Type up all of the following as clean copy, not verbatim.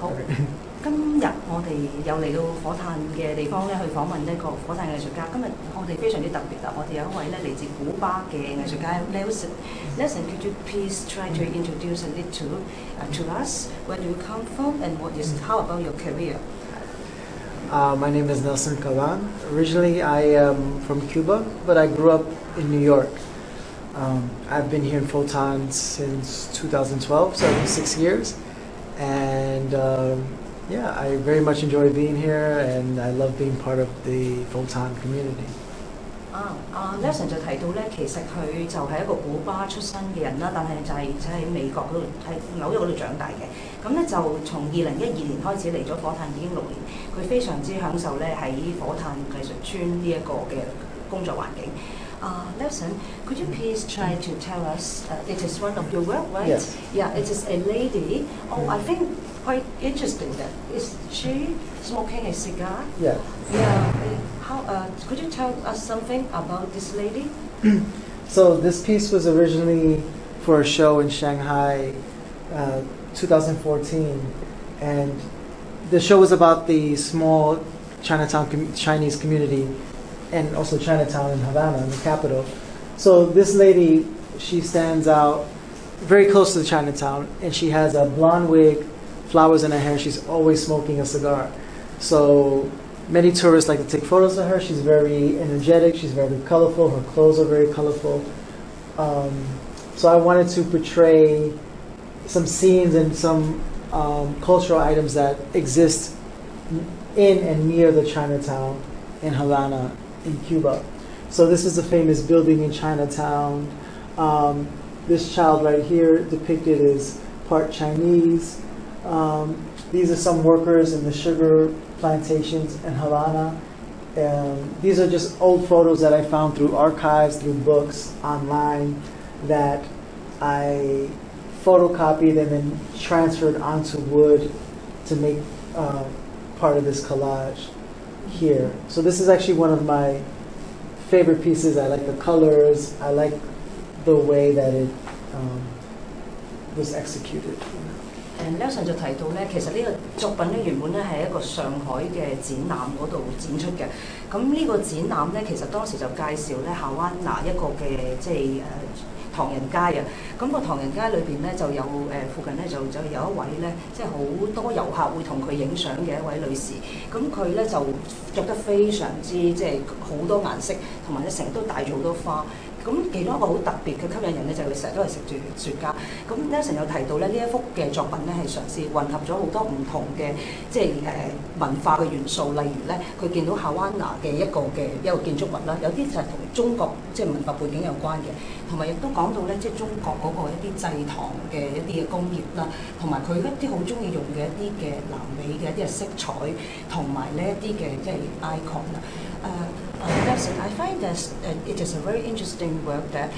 好，今日我哋又嚟到火炭嘅地方咧，去訪問一個火炭藝術家。今日我哋非常之特別啦，我哋有一位咧嚟自古巴嘅藝術家 Nelson。Nelson, could you please try to introduce a little to us? Where do you come from, and how about your career? My name is Nelson Caban. Originally, I am from Cuba, but I grew up in New York. I've been here in Photon since 2012, so 6 years. And yeah, I very much enjoy being here, and I love being part of the Photon community. Nelson 就提到咧，其實佢就係一個古巴出身嘅人啦，但係就係喺美國嗰度，喺紐約嗰度長大嘅。咁咧就從2012年開始嚟咗火炭已經6年，佢非常之享受咧喺火炭藝術村呢一個嘅工作環境。Nelson, could you please try to tell us? It is one of your work, right? Yes. Yeah, it is a lady. Oh, I think quite interesting. That is she smoking a cigar? Yeah. Yeah. Could you tell us something about this lady? So this piece was originally for a show in Shanghai, 2014, and the show was about the small Chinatown Chinese community, and also Chinatown in Havana, in the capital. So this lady, she stands out very close to the Chinatown, and she has a blonde wig, flowers in her hair. She's always smoking a cigar. So many tourists like to take photos of her. She's very energetic. She's very colorful. Her clothes are very colorful. So I wanted to portray some scenes and some cultural items that exist in and near the Chinatown in Havana, in Cuba. So this is a famous building in Chinatown. This child right here depicted is part Chinese. These are some workers in the sugar plantations in Havana. These are just old photos that I found through archives, through books, online, that I photocopied and then transferred onto wood to make part of this collage here. So this is actually one of my favorite pieces. I like the colors. I like the way that it was executed. Nelson 就提到咧，其實呢個作品咧原本咧係一個上海嘅展覽嗰度展出嘅。咁呢個展覽咧，其實當時就介紹咧夏灣拿一個嘅即係唐人街啊。咁個唐人街裏邊咧就有附近咧就有一位咧，即係好多遊客會同佢影相嘅一位女士。咁佢咧就着得非常之即係好多顏色，同埋咧成日都帶咗好多花。咁其中一個好特別嘅吸引人咧，就係佢成日都係食住雪茄。咁 Nelson 有提到咧，呢一幅嘅作品咧係嘗試混合咗好多唔同嘅即係文化嘅元素，例如咧佢見到夏灣拿嘅一個建築物啦，有啲就係同中國即係文化背景有關嘅，同埋亦都講到咧即係中國嗰個一啲製糖嘅一啲嘅工業啦，同埋佢一啲好中意用嘅一啲嘅南美嘅一啲嘅色彩，同埋呢一啲嘅即係 icon 啦。Nelson, I find that it is a very interesting work that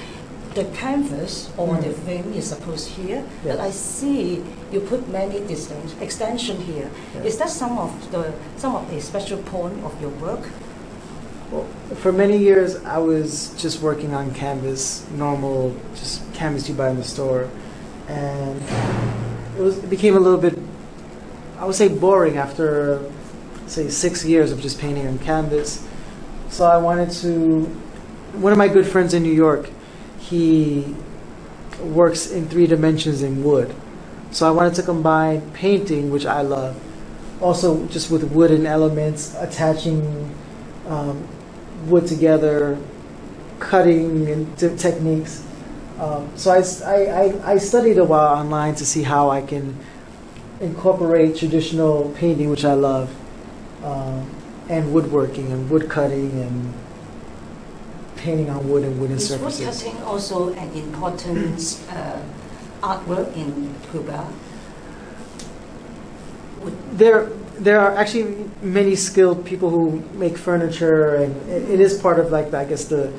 the canvas or the film is supposed here, yes. But I see you put many extension here. Yes. Is that some of the special point of your work? Well, for many years, I was just working on canvas, normal, just canvas you buy in the store, and it became a little bit, I would say, boring after, say, 6 years of just painting on canvas. So I wanted to. One of my good friends in New York, he works in 3 dimensions in wood. So I wanted to combine painting, which I love, also just with wooden elements, attaching wood together, cutting and techniques. So I studied a while online to see how I can incorporate traditional painting, which I love, and woodworking and wood cutting and painting on wood and wooden surfaces. Is wood cutting also an important artwork in Cuba? There are actually many skilled people who make furniture, and it is part of, like, I guess, the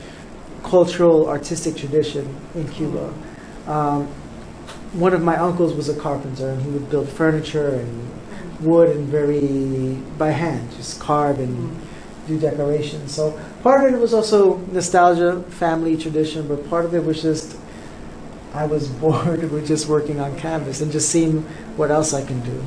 cultural artistic tradition in Cuba. One of my uncles was a carpenter, and he would build furniture and wood and by hand, just carve and do decorations. So part of it was also nostalgia, family tradition, but part of it was just I was bored with just working on canvas and just seeing what else I can do.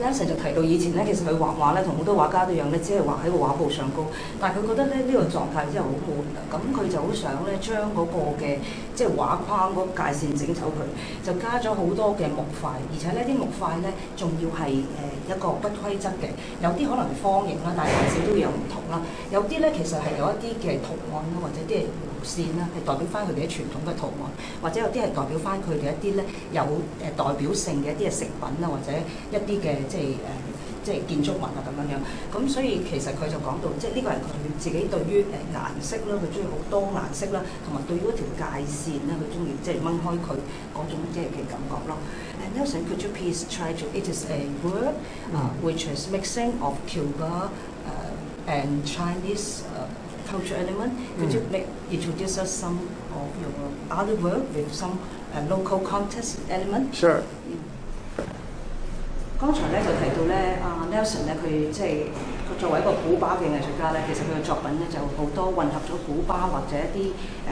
Nelson 就提到以前咧，其實佢畫畫咧同好多畫家一樣咧，只係畫喺個畫布上高。但係佢覺得咧呢個狀態真係好悶啊！咁佢就好想咧將嗰個嘅即係畫框嗰個界線整走佢，就加咗好多嘅木塊，而且呢啲木塊咧仲要係一個不規則嘅，有啲可能係方形啦，但係大小都有唔同啦。有啲咧其實係有一啲嘅圖案啦，或者啲係弧線啦，係代表翻佢哋嘅傳統嘅圖案，或者有啲係代表翻佢哋一啲咧有代表性嘅一啲嘅食品啊，或者一啲嘅即係建築物啊咁樣樣，咁所以其實佢就講到，即係呢個係佢自己對於顏色啦，佢中意好多顏色啦，同埋對於嗰條界線咧，佢中意即係掹開佢嗰種即係嘅感覺咯。Nelson, could you please try to? It is a word which is mixing of Cuba and Chinese culture element. Could you introduce us some of your other work with some local context element? Sure. 剛才咧就提到咧，Nelson 咧佢即係佢作為一個古巴嘅藝術家咧，其實佢嘅作品咧就好多混合咗古巴或者一啲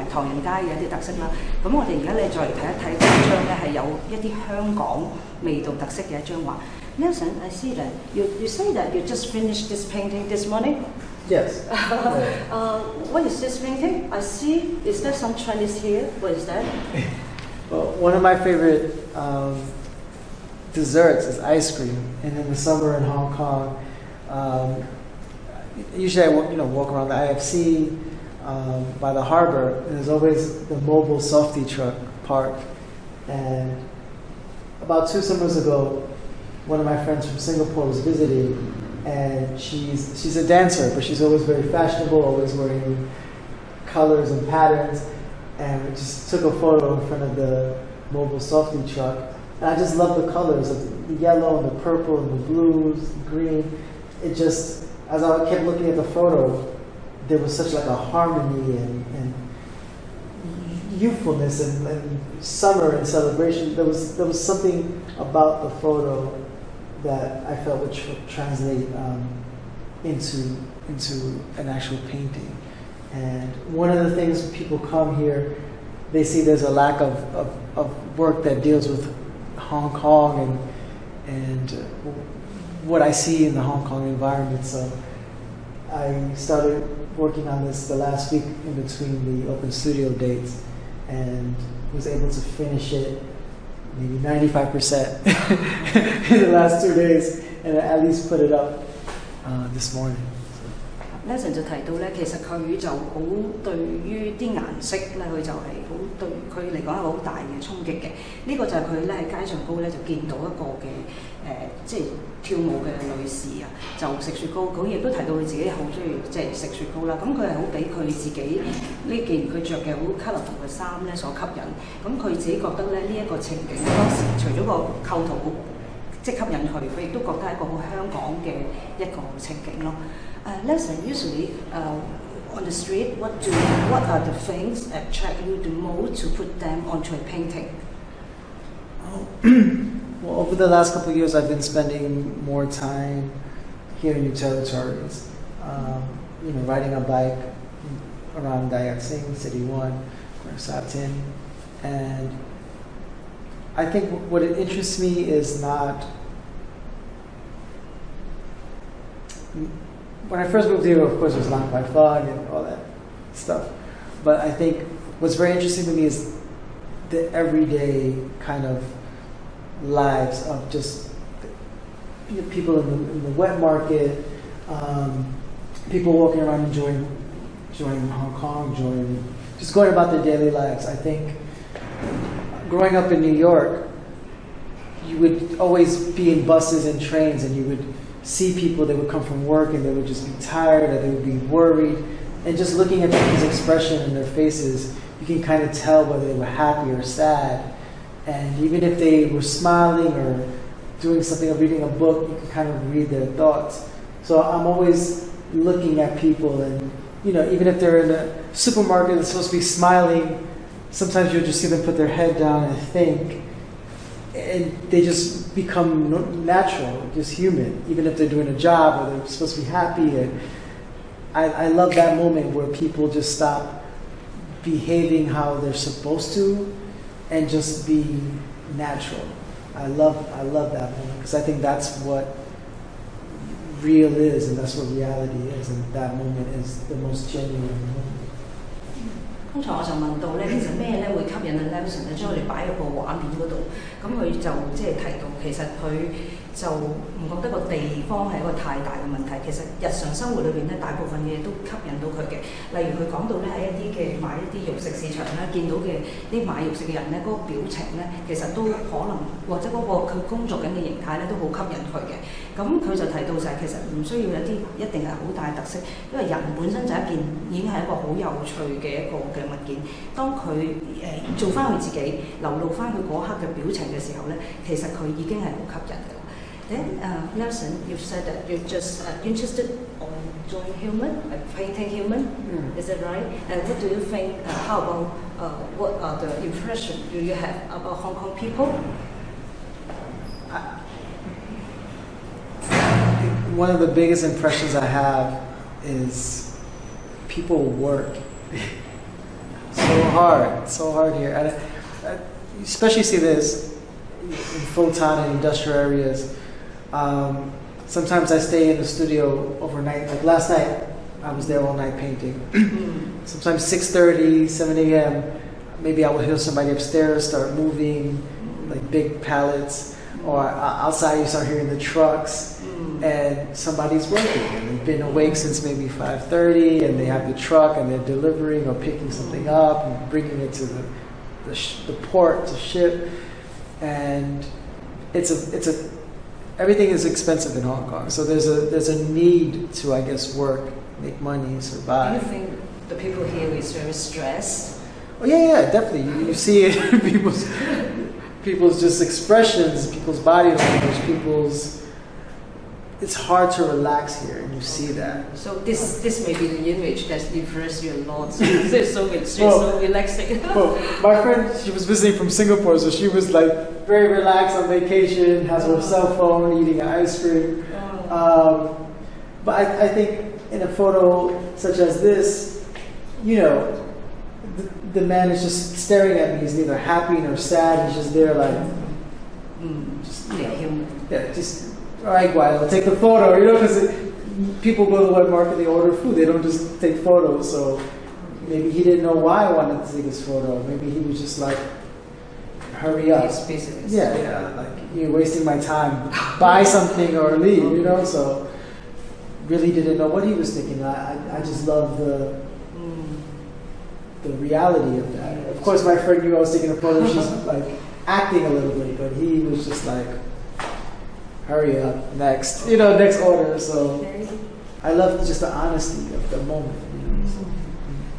唐人街嘅一啲特色啦。咁我哋而家咧再嚟睇一睇呢一張咧係有一啲香港味道特色嘅一張畫。Nelson, I see that you say that you just finished this painting this morning. Yes. What is this painting? I see. Is there some Chinese here? What is that? Well, one of my favorite desserts is ice cream, and in the summer in Hong Kong, usually I walk around the IFC by the harbor, and there's always the mobile softie truck parked. And about 2 summers ago, one of my friends from Singapore was visiting, and she's a dancer, but she's always very fashionable, always wearing colors and patterns, and we just took a photo in front of the mobile softie truck. And I just love the colors of the yellow and the purple and the blues, the green. It just, as I kept looking at the photo, there was such like a harmony and youthfulness and summer and celebration. There was something about the photo that I felt would translate into an actual painting. And one of the things when people come here, they see there's a lack of work that deals with Hong Kong and what I see in the Hong Kong environment. So I started working on this the last week in between the open studio dates and was able to finish it maybe 95% in the last 2 days and at least put it up this morning. Nelson 就提到咧，其實佢就好對於啲顏色咧，佢就係好對佢嚟講係好大嘅衝擊嘅。呢、個就係佢咧喺街上高咧就見到一個嘅即係跳舞嘅女士啊，就食雪糕。咁亦都提到佢自己好中意即係食雪糕啦。咁佢係好俾佢自己呢件佢着嘅好 colourful 嘅衫咧所吸引。咁佢自己覺得咧呢一個情景當時除咗個構圖即係吸引佢，佢亦都覺得係一個好香港嘅一個情景咯。Nelson, usually on the street, what are the things that attract you the most to put them onto a painting? Well, over the last couple of years, I've been spending more time here in New Territories. Riding a bike around Dayak Sing, City 1, Satin, and I think what interests me is not. When I first moved here, of course, it was Lang Bai Fog and all that stuff. But I think what's very interesting to me is the everyday kind of lives of just people in the wet market, people walking around enjoying Hong Kong, just going about their daily lives. I think growing up in New York, you would always be in buses and trains, and you would see people that would come from work and they would just be tired or they would be worried. And just looking at people's expression in their faces, you can kind of tell whether they were happy or sad. And even if they were smiling or doing something or reading a book, you can kind of read their thoughts. So I'm always looking at people, and even if they're in a supermarket that's supposed to be smiling, sometimes you'll just see them put their head down and think. And they just become natural, just human, even if they're doing a job or they're supposed to be happy. And I love that moment where people just stop behaving how they're supposed to and just be natural. I love that moment because I think that's what real is, and that's what reality is, and that moment is the most genuine moment. 剛才我就問到咧，其實咩咧會吸引阿 Nelson 咧將佢哋擺入個畫面嗰度，咁佢就即係提到其實佢就唔覺得個地方係一個太大嘅問題，其實日常生活裏邊咧大部分嘅嘢都吸引到佢嘅，例如佢講到咧喺一啲嘅買一啲肉食市場咧見到嘅啲買肉食嘅人咧嗰個表情咧，其實都可能或者嗰個佢工作緊嘅形態咧都好吸引佢嘅。咁佢就提到就係其實唔需要有啲一定係好大特色，因為人本身就一件已經係一個好有趣嘅一個嘅物件。當佢做翻佢自己，流露翻佢嗰刻嘅表情嘅時候咧，其實佢已經係好吸引嘅。Then Nelson, you said that you're just interested on drawing human, painting human. Is that right? And what do you think? How about what are the impression do you have about Hong Kong people? One of the biggest impressions I have is people work so hard here. And I especially see this in Photon and industrial areas. Sometimes I stay in the studio overnight. Like last night, I was there all night painting. Sometimes 6:30, 7 a.m., maybe I will hear somebody upstairs start moving, like big pallets. Or outside you start hearing the trucks and somebody's working and they've been awake since maybe 5:30 and they have the truck and they're delivering or picking something up and bringing it to the port to ship. And everything is expensive in Hong Kong, so there's a need to, I guess, work, make money, survive. Do you think the people here is very stressed? Oh yeah, definitely. You see it in people's just expressions, people's body language, it's hard to relax here, and you see that. So this may be the image that impresses you a lot. So it's so relaxing. Well, my friend, she was visiting from Singapore, so she was like very relaxed on vacation, has her cell phone, eating ice cream. But I think in a photo such as this, you know, the man is just staring at me. He's neither happy nor sad. He's just there like, just, all right, Guile, take the photo, you know, because people go to the wet market, they order food, they don't just take photos. So maybe he didn't know why I wanted to take his photo. Maybe he was just like, hurry up. Yeah, like you're wasting my time. Buy something or leave, you know. So really didn't know what he was thinking. I just love the reality of that. Of course, my friend knew I was taking a photo. She's like acting a little bit, but he was just like, hurry up, next, you know, next order. So I love just the honesty of the moment.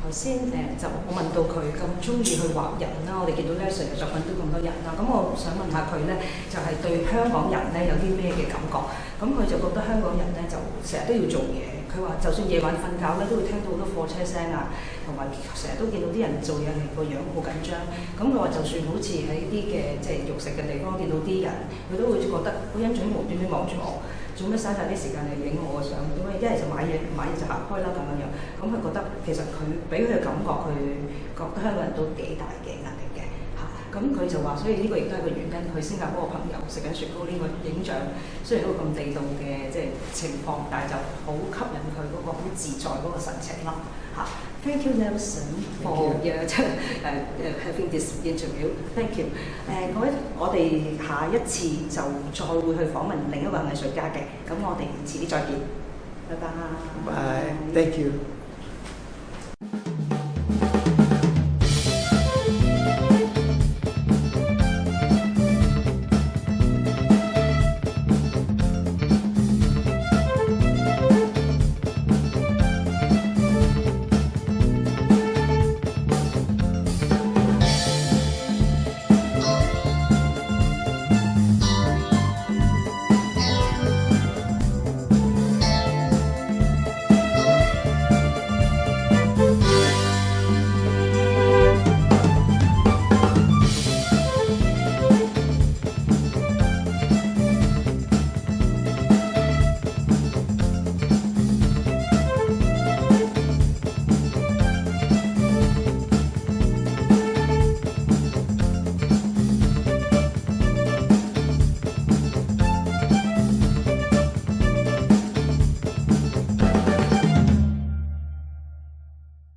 頭先就我問到佢咁中意去畫人啦，我哋見到 Nelson 嘅作品都咁多人啦，咁我想問下佢咧，就係對香港人咧有啲咩嘅感覺？咁佢就覺得香港人咧就成日都要做嘢，佢話就算夜晚瞓覺咧都會聽到好多貨車聲啊，同埋成日都見到啲人做嘢係個樣好緊張。咁佢話就算好似喺啲嘅即係肉食嘅地方見到啲人，佢都會覺得好欣賞無端端望住我。做咩嘥晒啲時間嚟影我嘅相？點解一係就買嘢就行開啦咁樣。咁佢覺得其實佢俾佢嘅感覺，佢覺得香港人都幾大嘅壓力嘅嚇。咁佢就話，所以呢個亦都係個原因。佢新加坡嘅朋友食緊雪糕呢個影像，雖然一個咁地道嘅即係情況，但係就好吸引佢嗰個好自在嗰個神情咯嚇。Thank you, Nelson, for having this interview. Thank you. 各位，我哋下一次就再會去訪問另一位藝術家嘅，咁我哋遲啲再見，拜拜。Bye. Thank you.